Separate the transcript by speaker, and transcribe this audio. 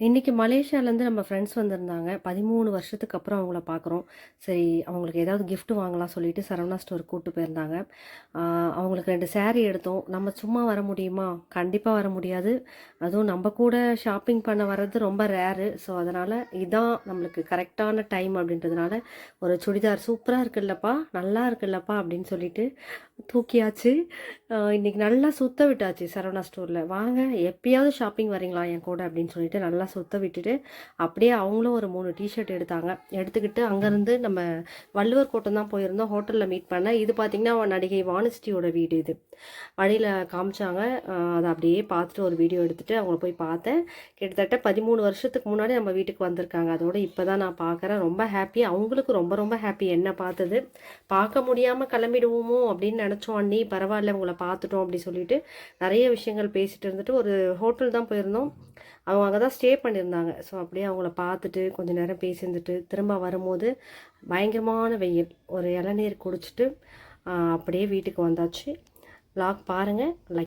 Speaker 1: இன்னைக்கு மலேசியாலேருந்து நம்ம ஃப்ரெண்ட்ஸ் வந்திருந்தாங்க. 13 வருஷத்துக்கு அப்புறம் அவங்கள பார்க்குறோம். சரி, அவங்களுக்கு ஏதாவது கிஃப்ட் வாங்கலாம் சொல்லிட்டு சரவணா ஸ்டோருக்கு கூட்டு போயிருந்தாங்க. ஆ, அவங்களுக்கு 2 சாரி எடுத்தோம். நம்ம சும்மா வர முடியுமா? கண்டிப்பா வர முடியாது. அதுவும் நம்ம கூட ஷாப்பிங் பண்ண வர்றது ரொம்ப ரேரு. ஸோ, அதனால இதான் நம்மளுக்கு கரெக்டான டைம் அப்படின்றதுனால, ஒரு சுடிதார் "சூப்பரா இருக்குல்லப்பா, நல்லா இருக்குல்லப்பா" அப்படின்னு சொல்லிட்டு தூக்கியாச்சு. இன்னைக்கு நல்லா சுத்த விட்டாச்சு சரவணா ஸ்டோர்ல. "வாங்க, எப்பயாவது ஷாப்பிங் வரீங்களா என் கூட?" அப்படின்னு சொல்லிட்டு நல்லா சுத்த விட்டுட்டு, அப்படியே அவங்களும் ஒரு 3 டீ ஷர்ட் எடுத்தாங்க. எடுத்துக்கிட்டு அங்கேருந்து நம்ம வள்ளுவர் கோட்டம் தான் போயிருந்தோம். ஹோட்டல்ல மீட் பண்ணேன். இது பார்த்தீங்கன்னா, நடிகை வாணிஸ்ரீயோட வீடு இது. வழியில காமிச்சாங்க. அத அப்படியே பார்த்துட்டு ஒரு வீடியோ எடுத்துட்டு அவங்கள போய் பார்த்தேன். கிட்டத்தட்ட 13 வருஷத்துக்கு முன்னாடி நம்ம வீட்டுக்கு வந்திருக்காங்க. அதோட இப்ப தான் நான் பார்க்குறேன். ரொம்ப ஹாப்பி. அவங்களுக்கு ரொம்ப ரொம்ப ஹாப்பி என்ன பார்த்தது. பார்க்க முடியாம கிளம்பிடுவோமோ அப்படின்னு நினச்சோம் அண்ணி. பரவாயில்ல உங்கள பார்த்துட்டோம் அப்படி சொல்லிட்டு நிறைய விஷயங்கள் பேசிட்டு இருந்துட்டு ஒரு ஹோட்டல் தான் போயிருந்தோம். அவங்க அங்கே தான் ஸ்டே பண்ணியிருந்தாங்க. ஸோ அப்படியே அவங்கள பார்த்துட்டு கொஞ்ச நேரம் பேசியிருந்துட்டு திரும்ப வரும்போது பயங்கரமான வெயில். ஒரு இளநீர் குடிச்சிட்டு அப்படியே வீட்டுக்கு வந்தாச்சு. vlog பாருங்கள். லைக்